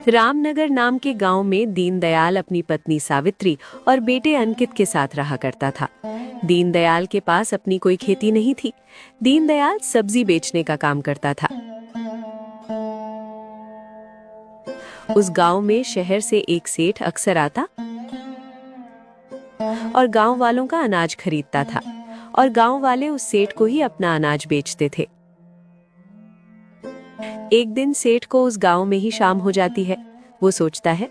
रामनगर नाम के गांव में दीनदयाल अपनी पत्नी सावित्री और बेटे अंकित के साथ रहा करता था। दीनदयाल के पास अपनी कोई खेती नहीं थी। दीनदयाल सब्जी बेचने का काम करता था। उस गांव में शहर से एक सेठ अक्सर आता और गांव वालों का अनाज खरीदता था और गांव वाले उस सेठ को ही अपना अनाज बेचते थे। एक दिन सेठ को उस गांव में ही शाम हो जाती है। वो सोचता है,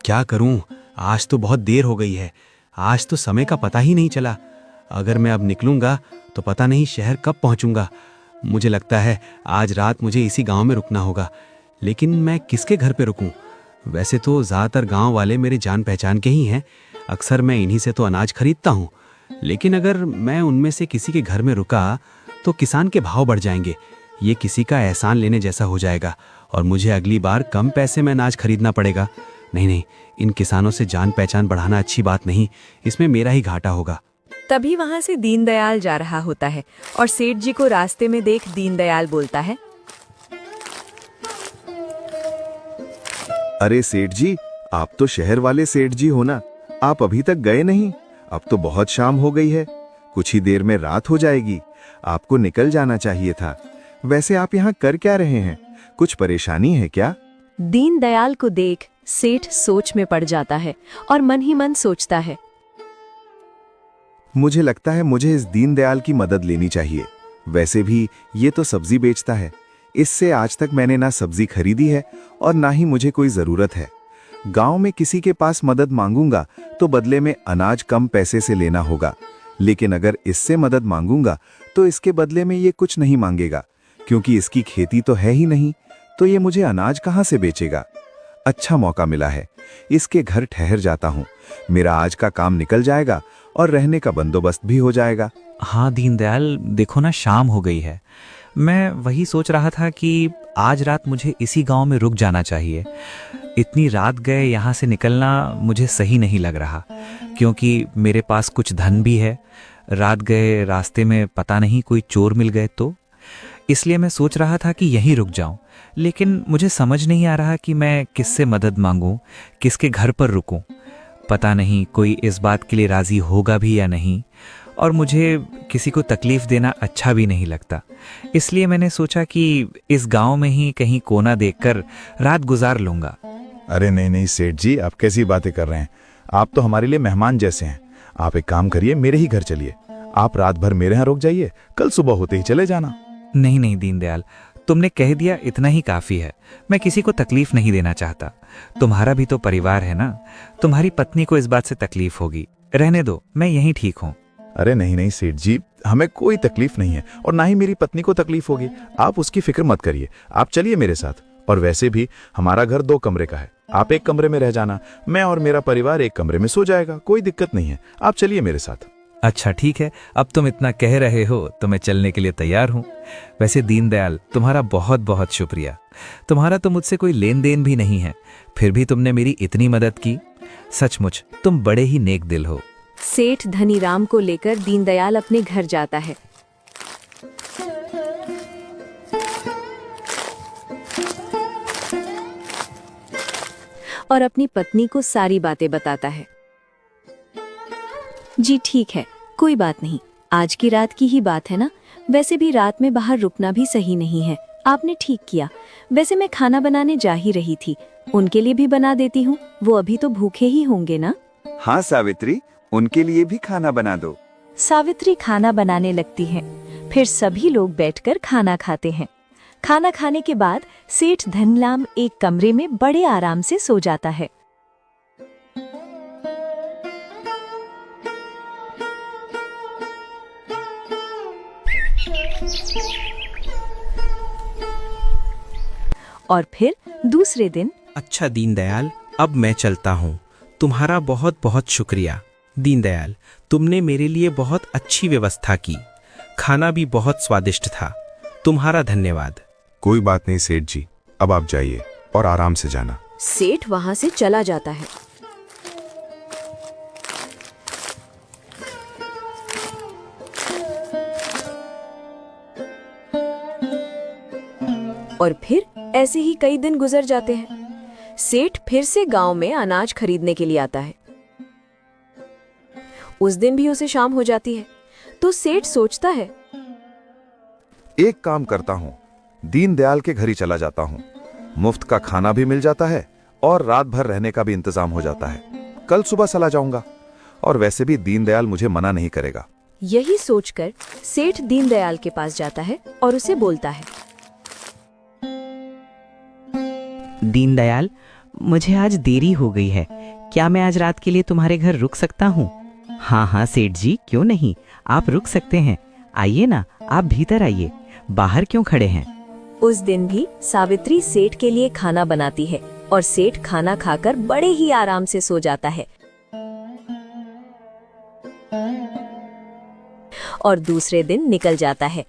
क्या करूं? आज तो बहुत देर हो गई है। आज तो समय का पता ही नहीं चला। अगर मैं अब निकलूंगा तो पता नहीं शहर कब पहुंचूंगा। मुझे लगता है आज रात मुझे इसी गांव में रुकना होगा। लेकिन मैं किसके घर पे रुकूं? वैसे तो ज़्यादातर गांव वाले मेरे जान पहचान के ही हैं। अक्सर मैं इन्हीं से तो अनाज खरीदता हूं। लेकिन अगर मैं उनमें से किसी के घर में रुका तो किसान के भाव बढ़ जाएंगे। ये किसी का एहसान लेने जैसा हो जाएगा और मुझे अगली बार कम पैसे में अनाज खरीदना पड़ेगा। नहीं, इन किसानों से जान पहचान बढ़ाना अच्छी बात नहीं। इसमें मेरा ही घाटा होगा। तभी वहां से दीनदयाल जा रहा होता है और सेठ जी को रास्ते में देख दीनदयाल बोलता है, अरे सेठ जी, आप तो शहर वाले सेठ जी हो ना? आप अभी तक गए नहीं? अब तो बहुत शाम हो गई है। कुछ ही देर में रात हो जाएगी। आपको निकल जाना चाहिए था। वैसे आप यहाँ कर क्या रहे हैं? कुछ परेशानी है क्या? दीनदयाल को देख सेठ सोच में पड़ जाता है और मन ही मन सोचता है, मुझे लगता है मुझे इस दीनदयाल की मदद लेनी चाहिए। वैसे भी ये तो सब्जी बेचता है। इससे आज तक मैंने ना सब्जी खरीदी है और ना ही मुझे कोई जरूरत है। गांव में किसी के पास मदद मांगूंगा तो बदले में अनाज कम पैसे से लेना होगा। लेकिन अगर इससे मदद मांगूंगा तो इसके बदले में ये कुछ नहीं मांगेगा, क्योंकि इसकी खेती तो है ही नहीं। तो ये मुझे अनाज कहां से बेचेगा? अच्छा मौका मिला है, इसके घर ठहर जाता हूं। मेरा आज का काम निकल जाएगा और रहने का बंदोबस्त भी हो जाएगा। हाँ दीनदयाल, देखो ना शाम हो गई है। मैं वही सोच रहा था कि आज रात मुझे इसी गांव में रुक जाना चाहिए। इतनी रात गए यहाँ से निकलना मुझे सही नहीं लग रहा, क्योंकि मेरे पास कुछ धन भी है। रात गए रास्ते में पता नहीं कोई चोर मिल गए तो। इसलिए मैं सोच रहा था कि यहीं रुक जाऊं। लेकिन मुझे समझ नहीं आ रहा कि मैं किससे मदद मांगूं, किसके घर पर रुकूं। पता नहीं कोई इस बात के लिए राजी होगा भी या नहीं, और मुझे किसी को तकलीफ देना अच्छा भी नहीं लगता। इसलिए मैंने सोचा कि इस गांव में ही कहीं कोना देखकर रात गुजार लूंगा। अरे नहीं सेठ जी, आप कैसी बातें कर रहे हैं? आप तो हमारे लिए मेहमान जैसे हैं। आप एक काम करिए, मेरे ही घर चलिए। आप रात भर मेरे यहाँ रुक जाइए, कल सुबह होते ही चले जाना। नहीं दीनदयाल, तुमने कह दिया इतना ही काफी है। मैं किसी को तकलीफ नहीं देना चाहता। तुम्हारा भी तो परिवार है ना। तुम्हारी पत्नी को इस बात से तकलीफ होगी। रहने दो, मैं यहीं ठीक हूँ। अरे नहीं सेठ जी, हमें कोई तकलीफ नहीं है और ना ही मेरी पत्नी को तकलीफ होगी। आप उसकी फिक्र मत करिए। आप चलिए मेरे साथ। और वैसे भी हमारा घर 2 कमरे का है। आप एक कमरे में रह जाना, मैं और मेरा परिवार एक कमरे में सो जाएगा। कोई दिक्कत नहीं है। आप चलिए मेरे साथ। अच्छा ठीक है, अब तुम इतना कह रहे हो तो मैं चलने के लिए तैयार हूँ। वैसे दीनदयाल, तुम्हारा बहुत बहुत शुक्रिया। तुम्हारा तो मुझसे कोई लेन देन भी नहीं है, फिर भी तुमने मेरी इतनी मदद की। सचमुच तुम बड़े ही नेक दिल हो। सेठ धनीराम को लेकर दीनदयाल अपने घर जाता है। और अपनी पत्नी को सारी बातें बताता है। जी ठीक है, कोई बात नहीं। आज की रात की ही बात है ना। वैसे भी रात में बाहर रुकना भी सही नहीं है। आपने ठीक किया। वैसे मैं खाना बनाने जा ही रही थी। उनके लिए भी बना देती हूँ। वो अभी तो भूखे ही होंगे ना। हाँ सावित्री, उनके लिए भी खाना बना दो। सावित्री खाना बनाने लगती है। फिर सभी लोग बैठकर खाना खाते हैं। खाना खाने के बाद सेठ धनलाम एक कमरे में बड़े आराम से सो जाता है। और फिर दूसरे दिन। अच्छा दीनदयाल, अब मैं चलता हूँ। तुम्हारा बहुत बहुत शुक्रिया। दीनदयाल, तुमने मेरे लिए बहुत अच्छी व्यवस्था की। खाना भी बहुत स्वादिष्ट था। तुम्हारा धन्यवाद। कोई बात नहीं सेठ जी, अब आप जाइए और आराम से जाना। सेठ वहां से चला जाता है। और फिर ऐसे ही कई दिन गुजर जाते हैं। सेठ फिर से गांव में अनाज खरीदने के लिए आता है। उस दिन भी उसे शाम हो जाती है, तो सेठ सोचता है, एक काम करता हूँ, दीनदयाल के घर ही चला जाता हूँ। मुफ्त का खाना भी मिल जाता है और रात भर रहने का भी इंतजाम हो जाता है। कल सुबह चला जाऊंगा, और वैसे भी दीनदयाल मुझे मना नहीं करेगा। यही सोचकर सेठ दीनदयाल के पास जाता है और उसे बोलता है, दीनदयाल, मुझे आज देरी हो गई है, क्या मैं आज रात के लिए तुम्हारे घर रुक सकता हूँ? हाँ हाँ सेठ जी, क्यों नहीं, आप रुक सकते हैं। आइए ना, आप भीतर आइए, बाहर क्यों खड़े हैं? उस दिन भी सावित्री सेठ के लिए खाना बनाती है और सेठ खाना खाकर बड़े ही आराम से सो जाता है। और दूसरे दिन निकल जाता है।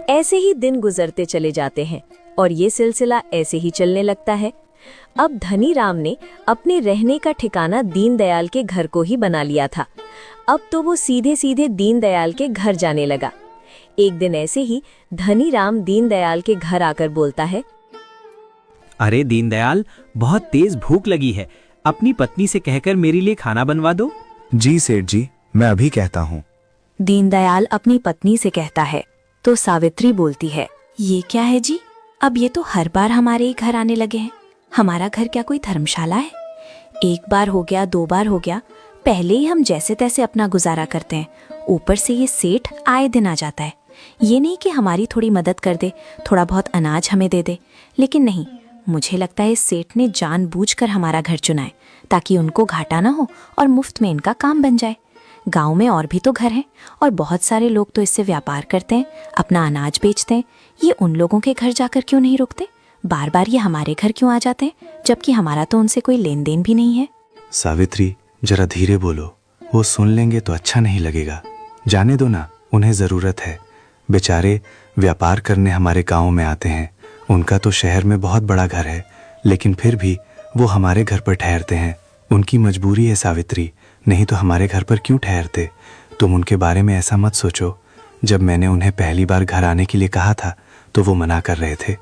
ऐसे ही दिन गुजरते चले जाते हैं और ये सिलसिला ऐसे ही चलने लगता है। अब धनी राम ने अपने रहने का ठिकाना दीनदयाल के घर को ही बना लिया था। अब तो वो सीधे सीधे दीनदयाल के घर जाने लगा। एक दिन ऐसे ही धनी राम दीनदयाल के घर आकर बोलता है, अरे दीनदयाल, बहुत तेज भूख लगी है, अपनी पत्नी से कहकर मेरे लिए खाना बनवा दो। जी सेठ जी, मैं अभी कहता हूँ। दीनदयाल अपनी पत्नी से कहता है तो सावित्री बोलती है, ये क्या है जी, अब ये तो हर बार हमारे ही घर आने लगे हैं। हमारा घर क्या कोई धर्मशाला है? एक बार हो गया, 2 बार हो गया, पहले ही हम जैसे तैसे अपना गुजारा करते हैं, ऊपर से ये सेठ आए दिन आ जाता है। ये नहीं कि हमारी थोड़ी मदद कर दे, थोड़ा बहुत अनाज हमें दे दे, लेकिन नहीं, मुझे लगता है इस सेठ ने जानबूझकर हमारा घर चुना है ताकि उनको घाटा ना हो और मुफ्त में इनका काम बन जाए। गांव में और भी तो घर हैं और बहुत सारे लोग तो इससे व्यापार करते हैं, अपना अनाज बेचते हैं। ये उन लोगों के घर जाकर क्यों नहीं रुकते? बार बार ये हमारे घर क्यों आ जाते हैं, जबकि हमारा तो उनसे कोई लेन देन भी नहीं है। सावित्री, जरा धीरे बोलो, वो सुन लेंगे तो अच्छा नहीं लगेगा। जाने दो ना, उन्हें जरूरत है। बेचारे व्यापार करने हमारे गांव में आते हैं। उनका तो शहर में बहुत बड़ा घर है, लेकिन फिर भी वो हमारे घर पर ठहरते हैं। उनकी मजबूरी है सावित्री, नहीं तो हमारे घर पर क्यों ठहरते? तुम उनके बारे में ऐसा मत सोचो। जब मैंने उन्हें पहली बार घर आने के लिए कहा था तो वो मना कर रहे थे।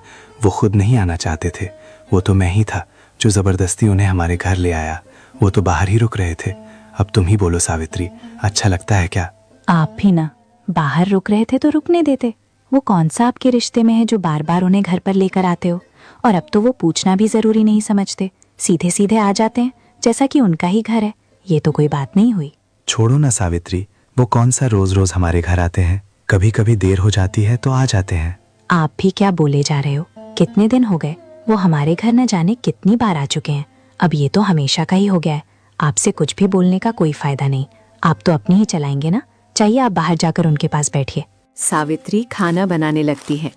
वो खुद नहीं आना चाहते थे। वो तो मैं ही था जो जबरदस्ती उन्हें हमारे घर ले आया। वो तो बाहर ही रुक रहे थे। अब तुम ही बोलो सावित्री, अच्छा लगता है क्या? आप भी ना, बाहर रुक रहे थे तो रुकने देते। वो कौन सा आपके रिश्ते में है जो बार बार उन्हें घर पर लेकर आते हो? और अब तो वो पूछना भी जरूरी नहीं समझते, सीधे सीधे आ जाते हैं जैसा कि उनका ही घर है। ये तो कोई बात नहीं हुई। छोड़ो ना सावित्री, वो कौन सा रोज रोज हमारे घर आते हैं? कभी कभी देर हो जाती है तो आ जाते हैं। आप भी क्या बोले जा रहे हो? कितने दिन हो गए, वो हमारे घर न जाने कितनी बार आ चुके हैं। अब ये तो हमेशा का ही हो गया है। आपसे कुछ भी बोलने का कोई फायदा नहीं। आप तो अपनी ही चलाएंगे ना। चाहिए आप बाहर जाकर उनके पास बैठिए। सावित्री खाना बनाने लगती है।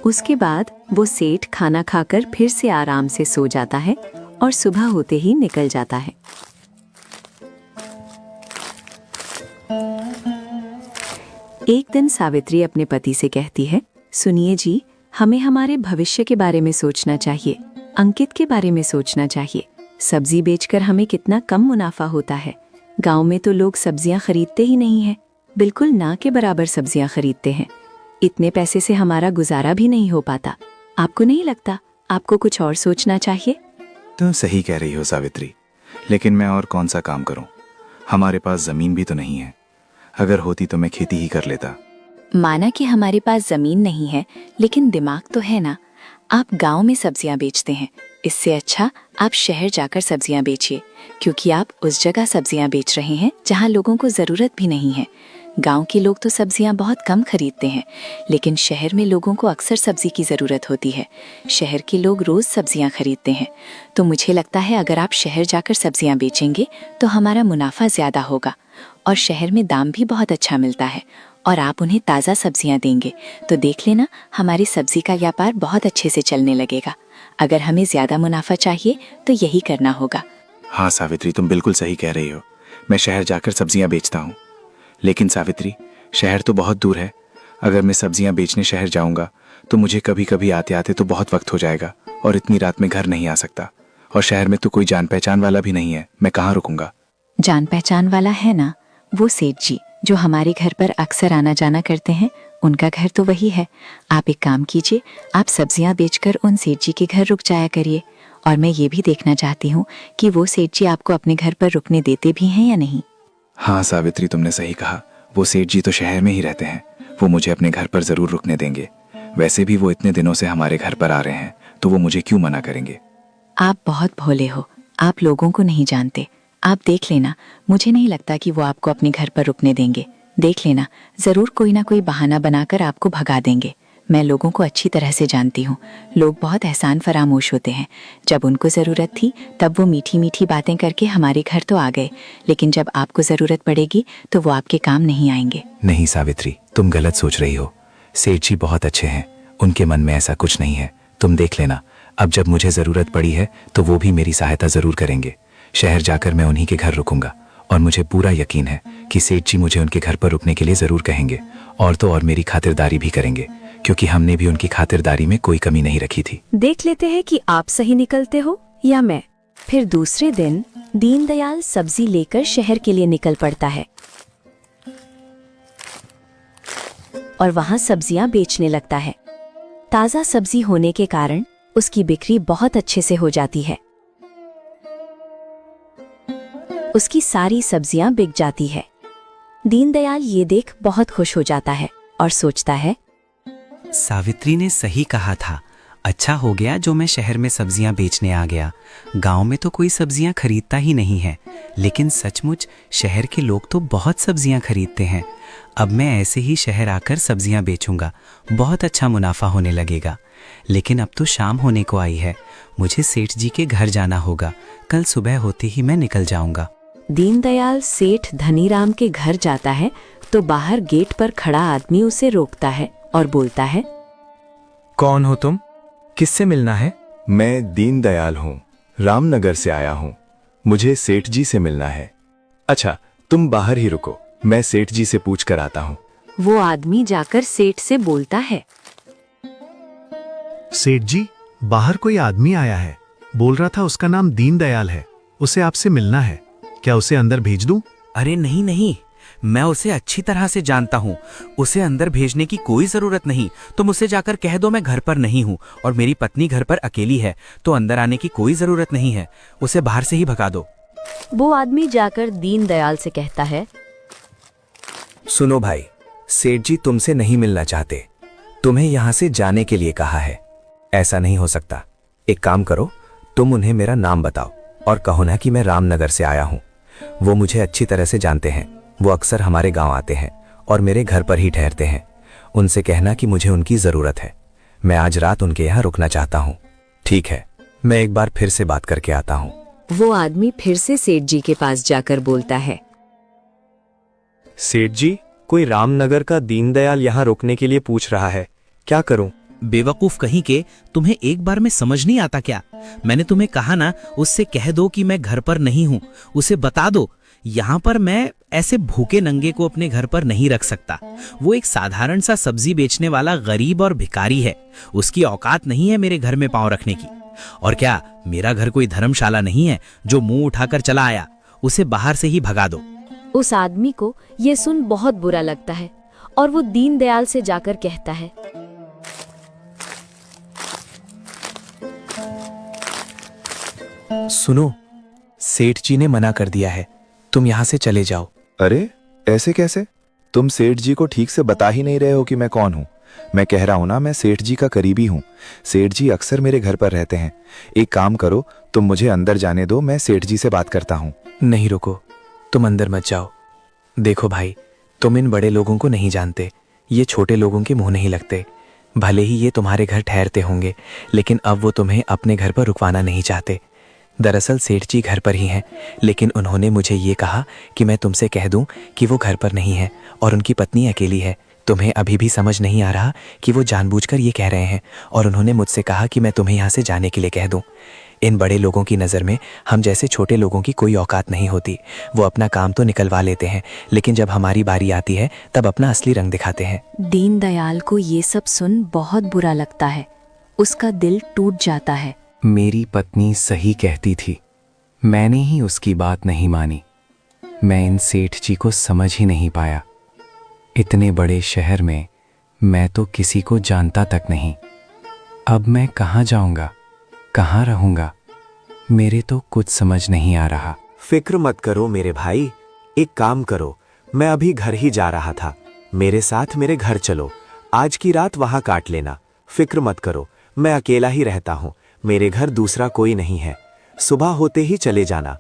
उसके बाद वो सेठ खाना खाकर फिर से आराम से सो जाता है और सुबह होते ही निकल जाता है। एक दिन सावित्री अपने पति से कहती है, सुनिए जी, हमें हमारे भविष्य के बारे में सोचना चाहिए, अंकित के बारे में सोचना चाहिए। सब्जी बेचकर हमें कितना कम मुनाफा होता है। गांव में तो लोग सब्जियां खरीदते ही नहीं हैं, बिल्कुल ना के बराबर सब्जियां खरीदते हैं। इतने पैसे से हमारा गुजारा भी नहीं हो पाता। आपको नहीं लगता आपको कुछ और सोचना चाहिए? तुम सही कह रही हो सावित्री, लेकिन मैं और कौन सा काम करूं? हमारे पास जमीन भी तो नहीं है। अगर होती तो मैं खेती ही कर लेता। माना कि हमारे पास जमीन नहीं है, लेकिन दिमाग तो है ना। आप गांव में सब्जियां बेचते हैं, इससे अच्छा आप शहर जाकर सब्जियां बेचिए, क्योंकि आप उस जगह सब्जियां बेच रहे हैं जहां लोगों को जरूरत भी नहीं है। गांव के लोग तो सब्जियां बहुत कम खरीदते हैं, लेकिन शहर में लोगों को अक्सर सब्जी की जरूरत होती है। शहर के लोग रोज सब्जियां खरीदते हैं, तो मुझे लगता है अगर आप शहर जाकर सब्जियां बेचेंगे तो हमारा मुनाफा ज्यादा होगा। और शहर में दाम भी बहुत अच्छा मिलता है, और आप उन्हें ताज़ा सब्जियां देंगे तो देख लेना हमारी सब्जी का व्यापार बहुत अच्छे से चलने लगेगा। अगर हमें ज्यादा मुनाफा चाहिए तो यही करना होगा। हाँ सावित्री, तुम बिल्कुल सही कह रही हो। मैं शहर जाकर सब्जियां बेचता हूँ। लेकिन सावित्री, शहर तो बहुत दूर है। अगर मैं सब्जियां बेचने शहर जाऊंगा तो मुझे कभी कभी आते आते तो बहुत वक्त हो जाएगा और इतनी रात में घर नहीं आ सकता। और शहर में तो कोई जान पहचान वाला भी नहीं है, मैं कहाँ रुकूंगा? जान पहचान वाला है ना, वो सेठ जी जो हमारे घर पर अक्सर आना जाना करते हैं, उनका घर तो वही है। आप एक काम कीजिए, आप सब्जियां बेचकर उन सेठ जी के घर रुक जाया करिए। और मैं ये भी देखना चाहती हूँ कि वो सेठ जी आपको अपने घर पर रुकने देते भी हैं या नहीं। हाँ सावित्री, तुमने सही कहा, वो सेठ जी तो शहर में ही रहते हैं, वो मुझे अपने घर पर जरूर रुकने देंगे। वैसे भी वो इतने दिनों से हमारे घर पर आ रहे हैं, तो वो मुझे क्यों मना करेंगे? आप बहुत भोले हो, आप लोगों को नहीं जानते। आप देख लेना, मुझे नहीं लगता कि वो आपको अपने घर पर रुकने देंगे। देख लेना, जरूर कोई ना कोई बहाना बनाकर आपको भगा देंगे। मैं लोगों को अच्छी तरह से जानती हूँ, लोग बहुत एहसान फरामोश होते हैं। जब उनको ज़रूरत थी तब वो मीठी मीठी बातें करके हमारे घर तो आ गए, लेकिन जब आपको ज़रूरत पड़ेगी तो वो आपके काम नहीं आएंगे। नहीं सावित्री, तुम गलत सोच रही हो। सेठ जी बहुत अच्छे हैं, उनके मन में ऐसा कुछ नहीं है। तुम देख लेना, अब जब मुझे ज़रूरत पड़ी है तो वो भी मेरी सहायता ज़रूर करेंगे। शहर जाकर मैं उन्हीं के घर रुकूंगा और मुझे पूरा यकीन है कि सेठ जी मुझे उनके घर पर रुकने के लिए ज़रूर कहेंगे, और तो और मेरी खातिरदारी भी करेंगे, क्योंकि हमने भी उनकी खातिरदारी में कोई कमी नहीं रखी थी। देख लेते हैं कि आप सही निकलते हो या मैं। फिर दूसरे दिन दीनदयाल सब्जी लेकर शहर के लिए निकल पड़ता है और वहां सब्जियां बेचने लगता है। ताज़ा सब्जी होने के कारण उसकी बिक्री बहुत अच्छे से हो जाती है। उसकी सारी सब्जियां बिक जाती है। दीनदयाल ये देख बहुत खुश हो जाता है और सोचता है, सावित्री ने सही कहा था। अच्छा हो गया जो मैं शहर में सब्जियां बेचने आ गया। गांव में तो कोई सब्जियां खरीदता ही नहीं है, लेकिन सचमुच शहर के लोग तो बहुत सब्जियां खरीदते हैं। अब मैं ऐसे ही शहर आकर सब्जियां बेचूंगा, बहुत अच्छा मुनाफा होने लगेगा। लेकिन अब तो शाम होने को आई है, मुझे सेठ जी के घर जाना होगा। कल सुबह होते ही मैं निकल जाऊंगा। दीनदयाल सेठ धनीराम के घर जाता है तो बाहर गेट पर खड़ा आदमी उसे रोकता है और बोलता है, कौन हो तुम? किससे मिलना है? मैं दीनदयाल हूँ, रामनगर से आया हूँ। मुझे सेठ जी से मिलना है। अच्छा, तुम बाहर ही रुको, मैं सेठ जी से पूछ कर आता हूँ। वो आदमी जाकर सेठ से बोलता है, सेठ जी, बाहर कोई आदमी आया है, बोल रहा था उसका नाम दीनदयाल है, उसे आपसे मिलना है। क्या उसे अंदर भेज दूं? अरे नहीं नहीं, मैं उसे अच्छी तरह से जानता हूँ, उसे अंदर भेजने की कोई जरूरत नहीं। तुम उसे जाकर कह दो मैं घर पर नहीं हूँ और मेरी पत्नी घर पर अकेली है, तो अंदर आने की कोई जरूरत नहीं है। उसे बाहर से ही भगा दो। वो आदमी जाकर दीनदयाल से कहता है, सुनो भाई, सेठ जी तुमसे नहीं मिलना चाहते, तुम्हें यहां से जाने के लिए कहा है। ऐसा नहीं हो सकता। एक काम करो, तुम उन्हें मेरा नाम बताओ और कहो ना कि मैं रामनगर से आया हूं। वो मुझे अच्छी तरह से जानते हैं, वो अक्सर हमारे गांव आते हैं और मेरे घर पर ही ठहरते हैं। उनसे कहना कि मुझे उनकी जरूरत है, मैं आज रात उनके यहाँ रुकना चाहता हूँ। ठीक है, मैं एक बार फिर से बात करके आता हूँ। वो आदमी फिर से सेठ जी के पास जाकर बोलता है, सेठ जी, कोई रामनगर का दीनदयाल यहाँ रुकने के लिए पूछ रहा है, क्या करूं? बेवकूफ कहीं के, तुम्हें एक बार में समझ नहीं आता क्या? मैंने तुम्हें कहा ना, उससे कह दो कि मैं घर पर नहीं हूँ। उसे बता दो, यहाँ पर मैं ऐसे भूखे नंगे को अपने घर पर नहीं रख सकता। वो एक साधारण सा सब्जी बेचने वाला गरीब और भिखारी है, उसकी औकात नहीं है मेरे घर में पांव रखने की। और क्या मेरा घर कोई धर्मशाला नहीं है जो मुंह उठाकर चला आया? उसे बाहर से ही भगा दो। उस आदमी को ये सुन बहुत बुरा लगता है और वो दीनदयाल से जाकर कहता है, सुनो, सेठ जी ने मना कर दिया है, तुम यहाँ से चले जाओ। अरे ऐसे कैसे? तुम सेठ जी को ठीक से बता ही नहीं रहे हो कि मैं कौन हूँ। मैं कह रहा हूँ ना, मैं सेठ जी का करीबी हूँ। सेठ जी अक्सर मेरे घर पर रहते हैं। एक काम करो, तुम मुझे अंदर जाने दो, मैं सेठ जी से बात करता हूँ। नहीं रुको, तुम अंदर मत जाओ। देखो भाई, तुम इन बड़े लोगों को नहीं जानते, ये छोटे लोगों के मुंह नहीं लगते। भले ही ये तुम्हारे घर ठहरते होंगे, लेकिन अब वो तुम्हें अपने घर पर रुकवाना नहीं चाहते। दरअसल सेठ जी घर पर ही हैं, लेकिन उन्होंने मुझे ये कहा कि मैं तुमसे कह दूं कि वो घर पर नहीं है और उनकी पत्नी अकेली है। तुम्हें अभी भी समझ नहीं आ रहा कि वो जानबूझकर ये कह रहे हैं, और उन्होंने मुझसे कहा कि मैं तुम्हें यहाँ से जाने के लिए कह दूं। इन बड़े लोगों की नज़र में हम जैसे छोटे लोगों की कोई औकात नहीं होती। वो अपना काम तो निकलवा लेते हैं, लेकिन जब हमारी बारी आती है तब अपना असली रंग दिखाते हैं। दीनदयाल को ये सब सुन बहुत बुरा लगता है। उसका दिल टूट जाता है मेरी पत्नी सही कहती थी, मैंने ही उसकी बात नहीं मानी। मैं इन सेठ जी को समझ ही नहीं पाया। इतने बड़े शहर में मैं तो किसी को जानता तक नहीं। अब मैं कहाँ जाऊंगा, कहाँ रहूंगा, मेरे तो कुछ समझ नहीं आ रहा। फिक्र मत करो मेरे भाई, एक काम करो, मैं अभी घर ही जा रहा था, मेरे साथ मेरे घर चलो, आज की रात वहां काट लेना। फिक्र मत करो, मैं अकेला ही रहता हूँ, मेरे घर दूसरा कोई नहीं है। सुबह होते ही चले जाना,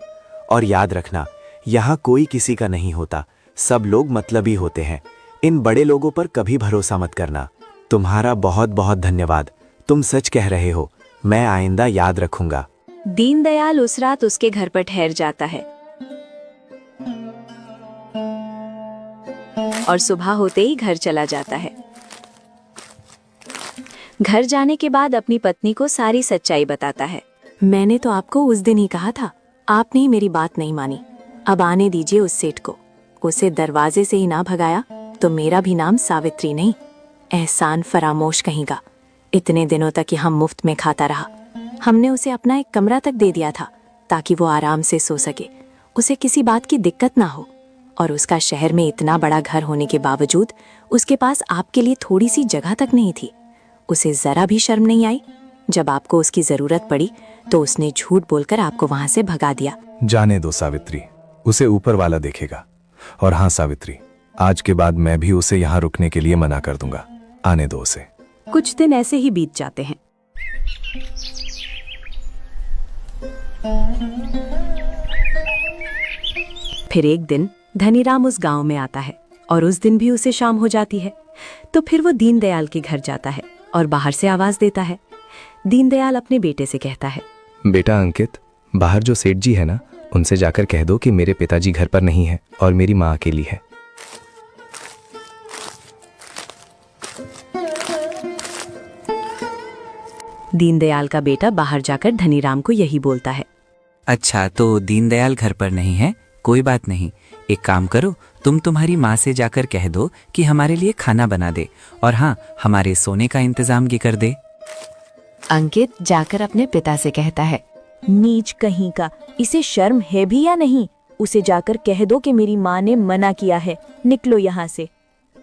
और याद रखना यहाँ कोई किसी का नहीं होता, सब लोग मतलबी होते हैं। इन बड़े लोगों पर कभी भरोसा मत करना। तुम्हारा बहुत बहुत धन्यवाद, तुम सच कह रहे हो, मैं आइंदा याद रखूंगा। दीनदयाल उस रात उसके घर पर ठहर जाता है और सुबह होते ही घर चला जाता है। घर जाने के बाद अपनी पत्नी को सारी सच्चाई बताता है। मैंने तो आपको उस दिन ही कहा था, आपने ही मेरी बात नहीं मानी। अब आने दीजिए उस सेठ को, उसे दरवाजे से ही ना भगाया तो मेरा भी नाम सावित्री नहीं, एहसान फरामोश कहेगा। इतने दिनों तक हम मुफ्त में खाता रहा। हमने उसे अपना एक कमरा तक दे दिया था ताकि वो आराम से सो सके, उसे किसी बात की दिक्कत ना हो। और उसका शहर में इतना बड़ा घर होने के बावजूद उसके पास आपके लिए थोड़ी सी जगह तक नहीं थी। उसे जरा भी शर्म नहीं आई। जब आपको उसकी जरूरत पड़ी तो उसने झूठ बोलकर आपको वहां से भगा दिया। जाने दो सावित्री, उसे ऊपर वाला देखेगा। और हाँ सावित्री, आज के बाद मैं भी उसे यहाँ रुकने के लिए मना कर दूंगा, आने दो उसे। कुछ दिन ऐसे ही बीत जाते हैं। फिर एक दिन धनीराम उस गांव में आता है और उस दिन भी उसे शाम हो जाती है। तो फिर वो दीनदयाल के घर जाता है और बाहर से आवाज देता है। दीनदयाल अपने बेटे से कहता है, बेटा अंकित, बाहर जो सेठ जी है ना, उनसे जाकर कह दो कि मेरे पिताजी घर पर नहीं है और मेरी माँ अकेली है। दीनदयाल का बेटा बाहर जाकर धनीराम को यही बोलता है। अच्छा, तो दीनदयाल घर पर नहीं है, कोई बात नहीं। एक काम करो, तुम तुम्हारी माँ से जाकर कह दो कि हमारे लिए खाना बना दे, और हाँ, हमारे सोने का इंतजाम भी कर दे। अंकित जाकर अपने पिता से कहता है, नीच कहीं का, इसे शर्म है भी या नहीं? उसे जाकर कह दो कि मेरी माँ ने मना किया है, निकलो यहाँ से।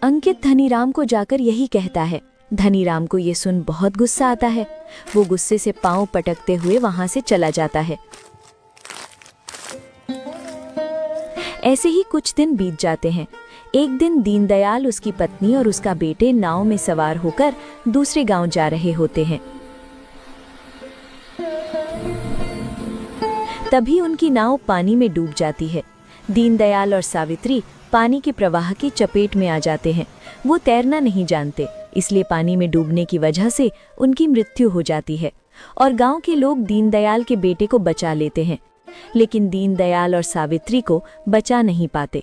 अंकित धनीराम को जाकर यही कहता है। धनीराम को ये सुन बहुत गुस्सा आता है। वो गुस्से से पांव पटकते हुए वहां से चला जाता है। ऐसे ही कुछ दिन बीत जाते हैं। एक दिन दीनदयाल, उसकी पत्नी और उसका बेटे नाव में सवार होकर दूसरे गांव जा रहे होते हैं। तभी उनकी नाव पानी में डूब जाती है। दीनदयाल और सावित्री पानी के प्रवाह की चपेट में आ जाते हैं। वो तैरना नहीं जानते, इसलिए पानी में डूबने की वजह से उनकी मृत्यु हो जाती है और गांव के लोग दीनदयाल के बेटे को बचा लेते हैं। लेकिन दीनदयाल और सावित्री को बचा नहीं पाते।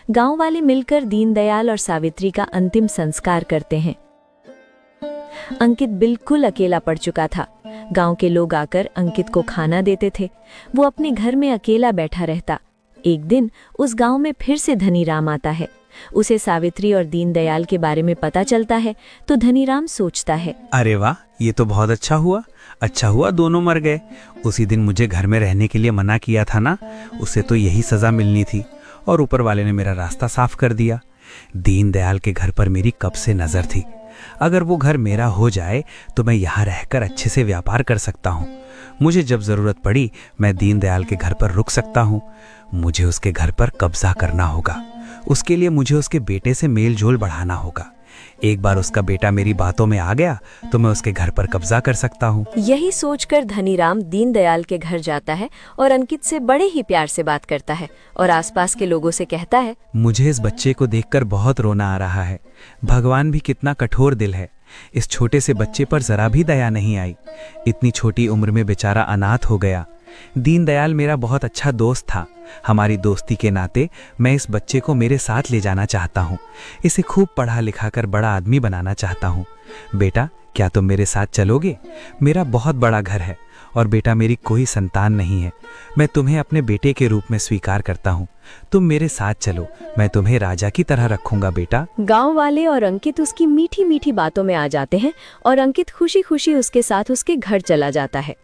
गांव वाले मिलकर दीनदयाल और सावित्री का अंतिम संस्कार करते हैं। अंकित बिल्कुल अकेला पड़ चुका था। गांव के लोग आकर अंकित को खाना देते थे। वो अपने घर में अकेला बैठा रहता। एक दिन उस गांव में फिर से धनीराम आता है। उसे सावित्री और दीनदयाल के बारे में पता चलता है तो धनीराम सोचता है, अरे वाह, ये तो बहुत अच्छा हुआ दोनों मर गए। उसी दिन मुझे घर में रहने के लिए मना किया था ना, उसे तो यही सजा मिलनी थी, और ऊपर वाले ने मेरा रास्ता साफ कर दिया। दीनदयाल के घर पर मेरी कब से नजर थी। अगर वो घर मेरा हो जाए तो मैं यहाँ रहकर अच्छे से व्यापार कर सकता हूँ। मुझे जब जरूरत पड़ी मैं दीनदयाल के घर पर रुक सकता हूँ। मुझे उसके घर पर कब्जा करना होगा। उसके लिए मुझे उसके बेटे से मेल जोल बढ़ाना होगा। एक बार उसका बेटा मेरी बातों में आ गया तो मैं उसके घर पर कब्जा कर सकता हूँ। यही सोचकर धनीराम दीनदयाल के घर जाता है और अंकित से बड़े ही प्यार से बात करता है और आसपास के लोगों से कहता है, मुझे इस बच्चे को देखकर बहुत रोना आ रहा है। भगवान भी कितना कठोर दिल है। इस छोटे से बच्चे पर जरा भी दया नहीं आई। इतनी छोटी उम्र में बेचारा अनाथ हो गया। दीनदयाल मेरा बहुत अच्छा दोस्त था। हमारी दोस्ती के नाते मैं इस बच्चे को मेरे साथ ले जाना चाहता हूँ। इसे खूब पढ़ा लिखा कर बड़ा आदमी बनाना चाहता हूँ। बेटा, क्या तुम मेरे साथ चलोगे? मेरा बहुत बड़ा घर है और बेटा मेरी कोई संतान नहीं है। मैं तुम्हें अपने बेटे के रूप में स्वीकार करता हूँ। तुम मेरे साथ चलो, मैं तुम्हें राजा की तरह रखूंगा बेटा। गांव वाले और अंकित उसकी मीठी मीठी बातों में आ जाते हैं और अंकित खुशी खुशी उसके साथ उसके घर चला जाता है।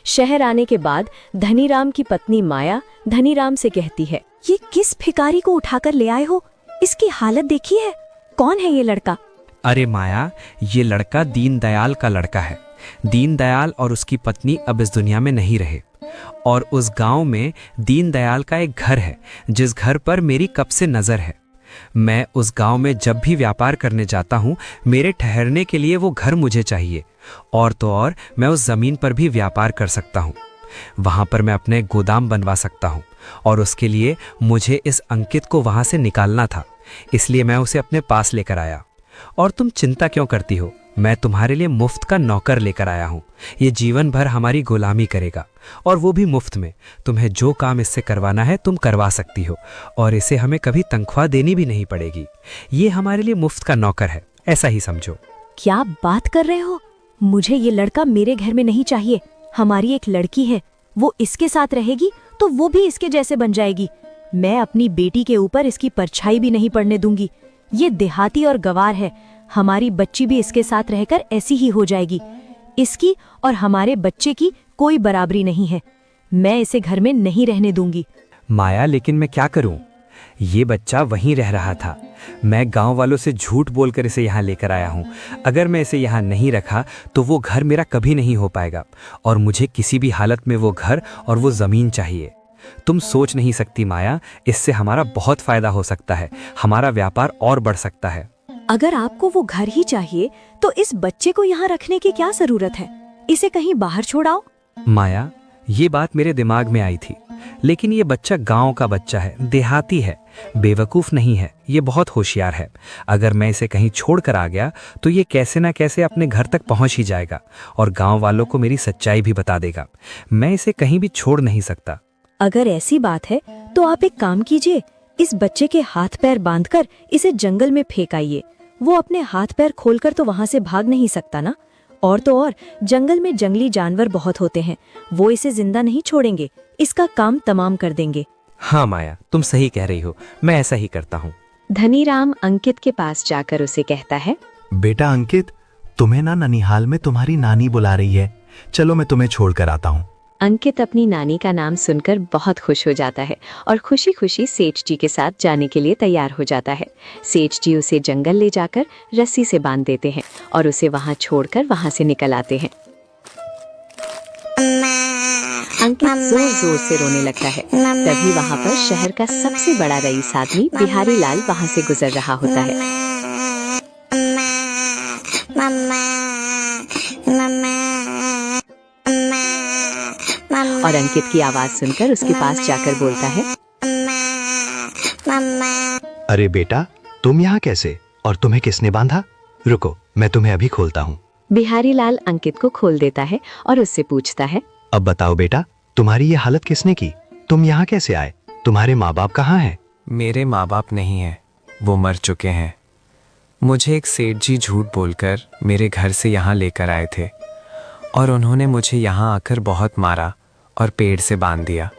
शहर आने के बाद धनीराम की पत्नी माया धनीराम से कहती है, ये किस भिखारी को उठाकर ले आए हो? इसकी हालत देखी है? कौन है ये लड़का? अरे माया, ये लड़का दीनदयाल का लड़का है। दीनदयाल और उसकी पत्नी अब इस दुनिया में नहीं रहे और उस गांव में दीनदयाल का एक घर है जिस घर पर मेरी कब से नजर है। मैं उस गांव में जब भी व्यापार करने जाता हूं, मेरे ठहरने के लिए वो घर मुझे चाहिए। और तो और मैं उस जमीन पर भी व्यापार कर सकता हूं। वहां पर मैं अपने गोदाम बनवा सकता हूं और उसके लिए मुझे इस अंकित को वहां से निकालना था, इसलिए मैं उसे अपने पास लेकर आया। और तुम चिंता क्यों करती हो? मैं तुम्हारे लिए मुफ्त का नौकर लेकर आया हूं। ये जीवन भर हमारी गुलामी करेगा और वो भी मुफ्त में। तुम्हें जो काम इससे करवाना है तुम करवा सकती हो और इसे हमें कभी तनख्वाह देनी भी नहीं पड़ेगी। ये हमारे लिए मुफ्त का नौकर है, ऐसा ही समझो। क्या बात कर रहे हो? मुझे ये लड़का मेरे घर में नहीं चाहिए। हमारी एक लड़की है, वो इसके साथ रहेगी तो वो भी इसके जैसे बन जाएगी। मैं अपनी बेटी के ऊपर इसकी परछाई भी नहीं पड़ने दूंगी। ये देहाती और गवार है, हमारी बच्ची भी इसके साथ रहकर ऐसी ही हो जाएगी। इसकी और हमारे बच्चे की कोई बराबरी नहीं है। मैं इसे घर में नहीं रहने दूंगी। माया, लेकिन मैं क्या करूं? ये बच्चा वहीं रह रहा था। मैं गांव वालों से झूठ बोलकर इसे यहाँ लेकर आया हूँ। अगर मैं इसे यहाँ नहीं रखा तो वो घर मेरा कभी नहीं हो पाएगा और मुझे किसी भी हालत में वो घर और वो जमीन चाहिए। तुम सोच नहीं सकती माया, इससे हमारा बहुत फायदा हो सकता है। हमारा व्यापार और बढ़ सकता है। अगर आपको वो घर ही चाहिए तो इस बच्चे को यहाँ रखने की क्या जरूरत है? इसे कहीं बाहर छोड़ाओ। माया, ये बात मेरे दिमाग में आई थी, लेकिन ये बच्चा गांव का बच्चा है, देहाती है, बेवकूफ नहीं है, ये बहुत होशियार है। अगर मैं इसे कहीं छोड़कर आ गया तो ये कैसे ना कैसे अपने घर तक पहुंच ही जाएगा और गांव वालों को मेरी सच्चाई भी बता देगा। मैं इसे कहीं भी छोड़ नहीं सकता। अगर ऐसी बात है तो आप एक काम कीजिए, इस बच्चे के हाथ पैर बांधकर इसे जंगल में फेंक आइए। वो अपने हाथ पैर खोलकर तो वहां से भाग नहीं सकता ना। और तो और जंगल में जंगली जानवर बहुत होते हैं, वो इसे जिंदा नहीं छोड़ेंगे, इसका काम तमाम कर देंगे। हाँ माया, तुम सही कह रही हो, मैं ऐसा ही करता हूँ। धनीराम अंकित के पास जाकर उसे कहता है, बेटा अंकित, तुम्हें ना ननिहाल में तुम्हारी नानी बुला रही है, चलो मैं तुम्हें छोड़कर आता हूँ। अंकित अपनी नानी का नाम सुनकर बहुत खुश हो जाता है और खुशी खुशी सेठ जी के साथ जाने के लिए तैयार हो जाता है। सेठ जी उसे जंगल ले जाकर रस्सी से बांध देते हैं और उसे वहां छोड़कर वहां से निकल आते हैं। अंकित जोर जोर से रोने लगता है। तभी वहां पर शहर का सबसे बड़ा रईस आदमी बिहारी लाल वहां से गुजर रहा होता है। और अंकित की आवाज सुनकर उसके पास जाकर बोलता है, अरे बेटा, तुम यहाँ कैसे और तुम्हें किसने बांधा? रुको, मैं तुम्हें अभी खोलता हूँ। बिहारी लाल अंकित को खोल देता है और उससे पूछता है, अब बताओ बेटा, तुम्हारी ये हालत किसने की? तुम यहाँ कैसे आए? तुम्हारे माँ बाप कहाँ हैं? मेरे माँ बाप नहीं हैं, वो मर चुके हैं। मुझे एक सेठ जी झूठ बोलकर मेरे घर से यहाँ लेकर आए थे और उन्होंने मुझे यहाँ आकर बहुत मारा और पेड़ से बांध दिया।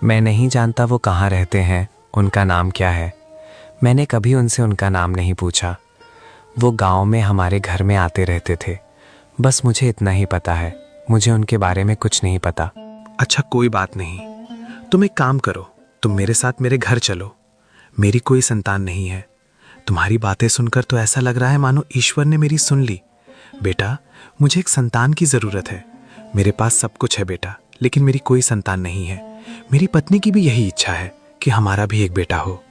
मैं नहीं जानता वो कहाँ रहते हैं, उनका नाम क्या है। मैंने कभी उनसे उनका नाम नहीं पूछा। वो गांव में हमारे घर में आते रहते थे, बस मुझे इतना ही पता है, मुझे उनके बारे में कुछ नहीं पता। अच्छा कोई बात नहीं, तुम एक काम करो, तुम मेरे साथ मेरे घर चलो। मेरी कोई संतान नहीं है। तुम्हारी बातें सुनकर तो ऐसा लग रहा है मानो ईश्वर ने मेरी सुन ली। बेटा, मुझे एक संतान की जरूरत है। मेरे पास सब कुछ है बेटा, लेकिन मेरी कोई संतान नहीं है। मेरी पत्नी की भी यही इच्छा है कि हमारा भी एक बेटा हो,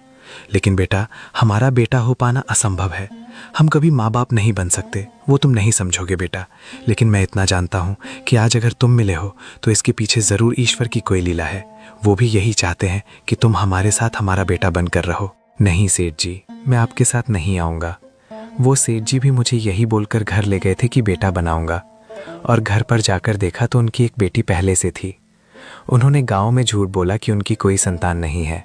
लेकिन बेटा हमारा बेटा हो पाना असंभव है। हम कभी माँ बाप नहीं बन सकते, वो तुम नहीं समझोगे बेटा। लेकिन मैं इतना जानता हूँ कि आज अगर तुम मिले हो तो इसके पीछे जरूर ईश्वर की कोई लीला है। वो भी यही चाहते हैं कि तुम हमारे साथ हमारा बेटा बनकर रहो। नहीं सेठ जी, मैं आपके साथ नहीं आऊँगा। वो सेठ जी भी मुझे यही बोलकर घर ले गए थे कि बेटा बनाऊंगा, और घर पर जाकर देखा तो उनकी एक बेटी पहले से थी। उन्होंने गांव में झूठ बोला कि उनकी कोई संतान नहीं है।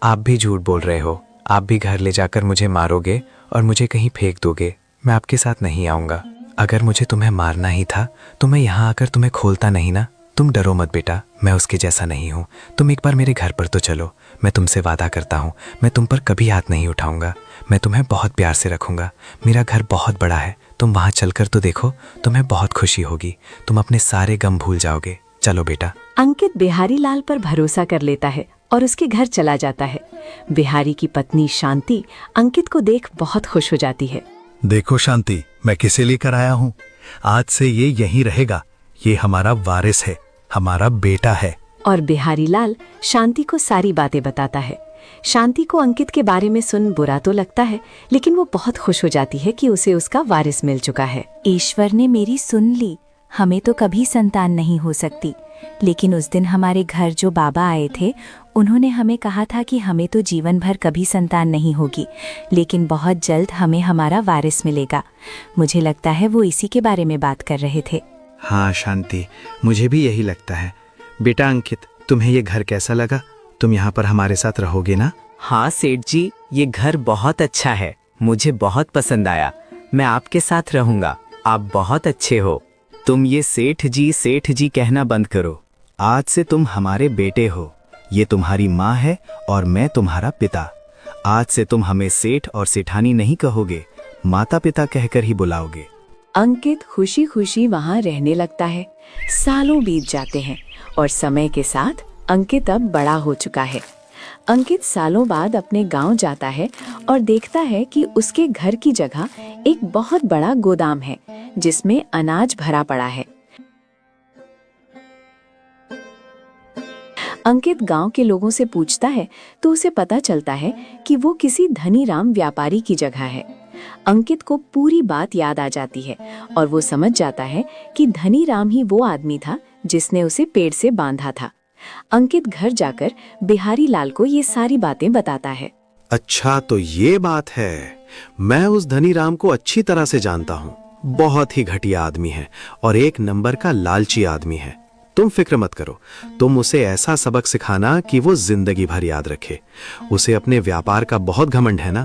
आप भी झूठ बोल रहे हो, आप भी घर ले जाकर मुझे मारोगे और मुझे कहीं फेंक दोगे। मैं आपके साथ नहीं आऊँगा। अगर मुझे तुम्हें मारना ही था तो मैं यहाँ आकर तुम्हें खोलता नहीं ना। तुम डरो मत बेटा, मैं उसके जैसा नहीं हूँ। तुम एक बार मेरे घर पर तो चलो, मैं तुमसे वादा करता हूँ मैं तुम पर कभी हाथ नहीं उठाऊंगा। मैं तुम्हें बहुत प्यार से रखूंगा। मेरा घर बहुत बड़ा है, तुम वहाँ चलकर तो देखो, तुम्हें बहुत खुशी होगी। तुम अपने सारे गम भूल जाओगे। चलो बेटा। अंकित बिहारी लाल पर भरोसा कर लेता है और उसके घर चला जाता है। बिहारी की पत्नी शांति अंकित को देख बहुत खुश हो जाती है। देखो शांति, मैं किसे लेकर आया हूँ। आज से ये यहीं रहेगा। ये हमारा वारिस है, हमारा बेटा है। और बिहारी लाल शांति को सारी बातें बताता है। शांति को अंकित के बारे में सुन बुरा तो लगता है, लेकिन वो बहुत खुश हो जाती है कि उसे उसका वारिस मिल चुका है। ईश्वर ने मेरी सुन ली। हमें तो कभी संतान नहीं हो सकती, लेकिन उस दिन हमारे घर जो बाबा आए थे उन्होंने हमें कहा था कि हमें तो जीवन भर कभी संतान नहीं होगी, लेकिन बहुत जल्द हमें हमारा वारिस मिलेगा। मुझे लगता है वो इसी के बारे में बात कर रहे थे। हाँ शांति, मुझे भी यही लगता है। बेटा अंकित, तुम्हें ये घर कैसा लगा? तुम यहाँ पर हमारे साथ रहोगे ना? हाँ सेठ जी, ये घर बहुत अच्छा है, मुझे बहुत पसंद आया। मैं आपके साथ रहूंगा। आप बहुत अच्छे हो। तुम ये सेठ जी कहना बंद करो। आज से तुम हमारे बेटे हो। ये तुम्हारी माँ है और मैं तुम्हारा पिता। आज से तुम हमें सेठ और सेठानी नहीं कहोगे, माता पिता कहकर ही बुलाओगे। अंकित खुशी खुशी वहाँ रहने लगता है। सालों बीत जाते हैं और समय के साथ अंकित अब बड़ा हो चुका है। अंकित सालों बाद अपने गांव जाता है और देखता है कि उसके घर की जगह एक बहुत बड़ा गोदाम है जिसमें अनाज भरा पड़ा है। अंकित गांव के लोगों से पूछता है तो उसे पता चलता है कि वो किसी धनीराम व्यापारी की जगह है। अंकित को पूरी बात याद आ जाती है और वो समझ जाता है कि धनीराम ही वो आदमी था जिसने उसे पेड़ से बांधा था। अंकित घर जाकर बिहारी लाल को ये सारी बातें बताता है। अच्छा, तो ये बात है। मैं उस धनीराम को अच्छी तरह से जानता हूँ। बहुत ही घटिया आदमी है और एक नंबर का लालची आदमी है। तुम फिक्र मत करो, तुम उसे ऐसा सबक सिखाना कि वो जिंदगी भर याद रखे। उसे अपने व्यापार का बहुत घमंड है ना,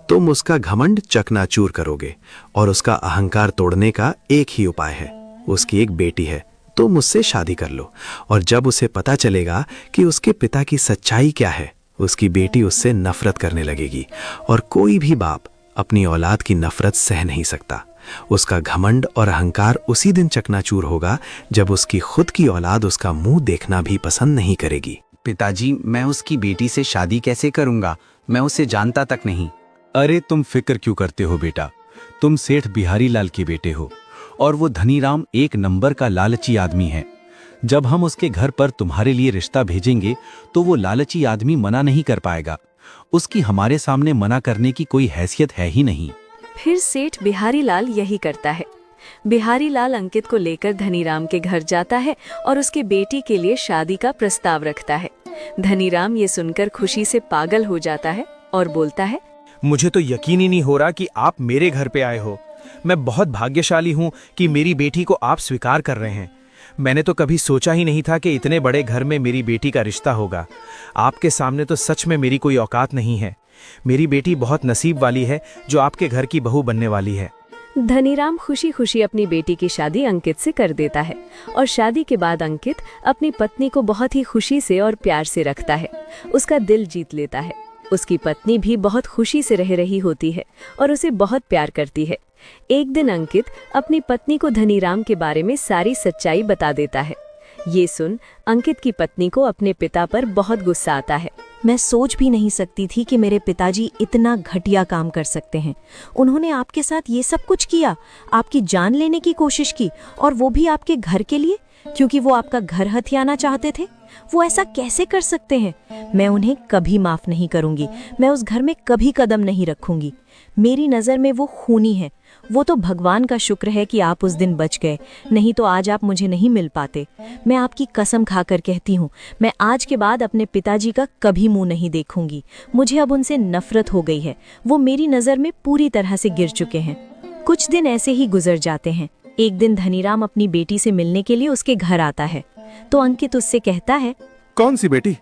तुम उसका घमंड चकनाचूर करोगे और उसका अहंकार तोड़ने का एक ही उपाय है। उसकी एक बेटी है, तुम उससे शादी कर लो और जब उसे पता चलेगा कि उसके पिता की सच्चाई क्या है, उसकी बेटी उससे नफरत करने लगेगी और कोई भी बाप अपनी औलाद की नफरत सह नहीं सकता। उसका घमंड और अहंकार उसी दिन चकनाचूर होगा जब उसकी खुद की औलाद उसका मुंह देखना भी पसंद नहीं करेगी। पिताजी, मैं उसकी बेटी से शादी कैसे करूंगा? मैं उसे जानता तक नहीं। अरे तुम फिक्र क्यों करते हो बेटा, तुम सेठ बिहारी लाल के बेटे हो और वो धनीराम एक नंबर का लालची आदमी है। जब हम उसके घर पर तुम्हारे लिए रिश्ता भेजेंगे तो वो लालची आदमी मना नहीं कर पाएगा। उसकी हमारे सामने मना करने की कोई हैसियत है ही नहीं। फिर सेठ बिहारी लाल यही करता है। बिहारी लाल अंकित को लेकर धनीराम के घर जाता है और उसके बेटी के लिए शादी का प्रस्ताव रखता है। धनीराम ये सुनकर खुशी से पागल हो जाता है और बोलता है, मुझे तो यकीन ही नहीं हो रहा कि आप मेरे घर पे आए हो। मैं बहुत भाग्यशाली हूँ कि मेरी बेटी को आप स्वीकार कर रहे हैं। मैंने तो कभी सोचा ही नहीं था कि इतने बड़े घर में मेरी बेटी का रिश्ता होगा। आपके सामने तो सच में मेरी कोई औकात नहीं है। मेरी बेटी बहुत नसीब वाली है जो आपके घर की बहू बनने वाली है। धनीराम खुशी खुशी अपनी बेटी की शादी अंकित से कर देता है और शादी के बाद अंकित अपनी पत्नी को बहुत ही खुशी से और प्यार से रखता है। उसका दिल जीत लेता है। उसकी पत्नी भी बहुत खुशी से रह रही होती है और उसे बहुत प्यार करती है। एक दिन अंकित अपनी पत्नी को धनीराम के बारे में सारी सच्चाई बता देता है। ये सुन अंकित की पत्नी को अपने पिता पर बहुत गुस्सा आता है। मैं सोच भी नहीं सकती थी कि मेरे पिताजी इतना घटिया काम कर सकते हैं। उन्होंने आपके साथ ये सब कुछ किया, आपकी जान लेने की कोशिश की, और वो भी आपके घर के लिए, क्योंकि वो आपका घर हथियाना चाहते थे। वो ऐसा कैसे कर सकते हैं? मैं उन्हें कभी माफ नहीं करूंगी। मैं उस घर में कभी कदम नहीं रखूंगी। मेरी नज़र में वो खूनी है। वो तो भगवान का शुक्र है कि आप उस दिन बच गए, नहीं तो आज आप मुझे नहीं मिल पाते। मैं आपकी कसम खाकर कहती हूँ, मैं आज के बाद अपने पिताजी का कभी मुंह नहीं देखूंगी। मुझे अब उनसे नफरत हो गई है। वो मेरी नज़र में पूरी तरह से गिर चुके हैं। कुछ दिन ऐसे ही गुजर जाते हैं। एक दिन धनीराम अपनी बेटी से मिलने के लिए उसके घर आता है तो अंकित उससे कहता है, कौन सी बेटी?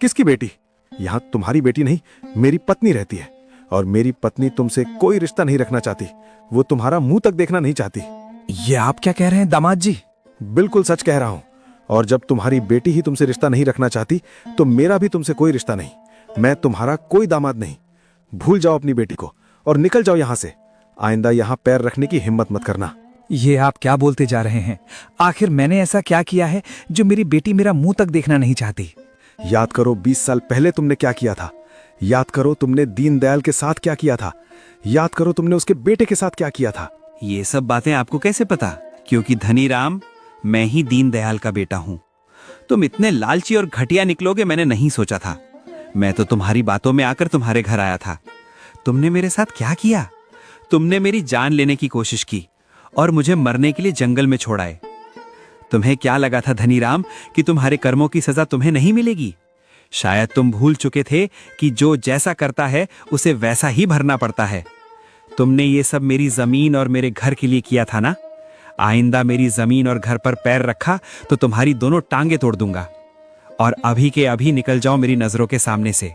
किसकी बेटी? यहाँ तुम्हारी बेटी नहीं, मेरी पत्नी रहती है और मेरी पत्नी तुमसे कोई रिश्ता नहीं रखना चाहती। वो तुम्हारा मुंह तक देखना नहीं चाहती। ये आप क्या कह रहे हैं दामाद जी? बिल्कुल सच कह रहा हूं। और जब तुम्हारी बेटी ही तुमसे रिश्ता नहीं रखना चाहती तो मेरा भी तुमसे कोई रिश्ता नहीं। मैं तुम्हारा कोई दामाद नहीं। भूल जाओ अपनी बेटी को और निकल जाओ यहां से। आइंदा यहां पैर रखने की हिम्मत मत करना। ये आप क्या बोलते जा रहे हैं? आखिर मैंने ऐसा क्या किया है जो मेरी बेटी मेरा मुंह तक देखना नहीं चाहती? याद करो 20 साल पहले तुमने क्या किया था। याद करो तुमने दीनदयाल के साथ क्या किया था। याद करो तुमने उसके बेटे के साथ क्या किया था। ये सब बातें आपको कैसे पता? क्योंकि धनीराम, मैं ही दीनदयाल का बेटा हूं। तुम इतने लालची और घटिया निकलोगे मैंने नहीं सोचा था। मैं तो तुम्हारी बातों में आकर तुम्हारे घर आया था। तुमने मेरे साथ क्या किया? तुमने मेरी जान लेने की कोशिश की और मुझे मरने के लिए जंगल में छोड़ाए। तुम्हें क्या लगा था धनीराम कि तुम्हारे कर्मों की सजा तुम्हें नहीं मिलेगी? शायद तुम भूल चुके थे कि जो जैसा करता है उसे वैसा ही भरना पड़ता है। तुमने ये सब मेरी जमीन और मेरे घर के लिए किया था ना? आइंदा मेरी जमीन और घर पर पैर रखा तो तुम्हारी दोनों टांगे तोड़ दूंगा। और अभी के अभी निकल जाओ मेरी नजरों के सामने से।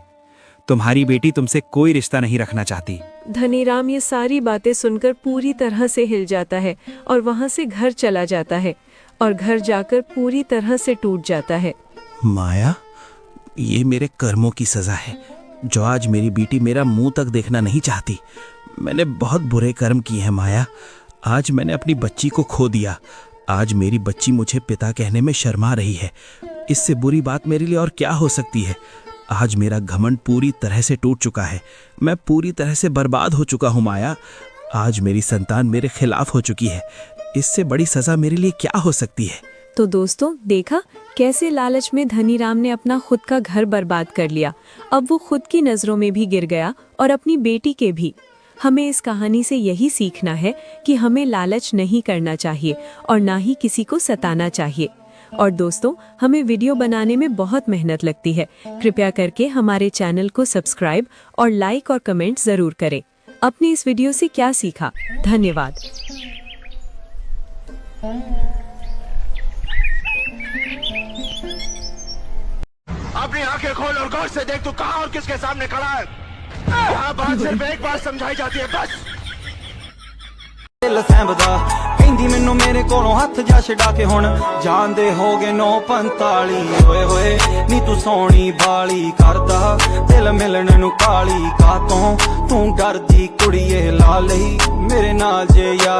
तुम्हारी बेटी तुमसे कोई रिश्ता नहीं रखना चाहती। धनीराम ये सारी बातें सुनकर पूरी तरह से हिल जाता है और वहाँ से घर चला जाता है और घर जाकर पूरी तरह से टूट जाता है। माया, ये मेरे कर्मों की सजा है जो आज मेरी बेटी मेरा मुंह तक देखना नहीं चाहती। मैंने बहुत बुरे कर्म किए हैं माया। आज मैंने अपनी बच्ची को खो दिया। आज मेरी बच्ची मुझे पिता कहने में शर्मा रही है। इससे बुरी बात मेरे लिए और क्या हो सकती है। आज मेरा घमंड पूरी तरह से टूट चुका है। मैं पूरी तरह से बर्बाद हो चुका हूँ माया। आज मेरी संतान मेरे खिलाफ हो चुकी है। इससे बड़ी सजा मेरे लिए क्या हो सकती है? तो दोस्तों, देखा कैसे लालच में धनीराम ने अपना खुद का घर बर्बाद कर लिया। अब वो खुद की नजरों में भी गिर गया और अपनी बेटी के भी। हमें इस कहानी से यही सीखना है कि हमें लालच नहीं करना चाहिए और ना ही किसी को सताना चाहिए। और दोस्तों, हमें वीडियो बनाने में बहुत मेहनत लगती है। कृपया करके हमारे चैनल को सब्सक्राइब और लाइक और कमेंट जरूर करें। आपने इस वीडियो से क्या सीखा? धन्यवाद। अपनी आंखें खोल और गौर से देख, तू कहां और किसके सामने खड़ा है। यहाँ बात सिर्फ एक बार समझाई जाती है, बस। ਕਹਿੰਦੀ ਮੈਨੂੰ ਮੇਰੇ ਕੋਲੋਂ ਹੱਥ ਜਾ ਛਡਾ ਕੇ ਹੁਣ ਜਾਂਦੇ ਹੋਗੇ 9:45 ਓਏ ਹੋਏ ਨੀ ਤੂੰ ਸੋਹਣੀ ਬਾਲੀ ਕਰਦਾ ਦਿਲ ਮਿਲਣ ਨੂੰ ਕਾਲੀ ਕਾਤੋਂ ਤੂੰ ਡਰਦੀ ਕੁੜੀਏ ਲਾ ਲਈ ਮੇਰੇ ਨਾਲ ਜੇ ਯਾਰ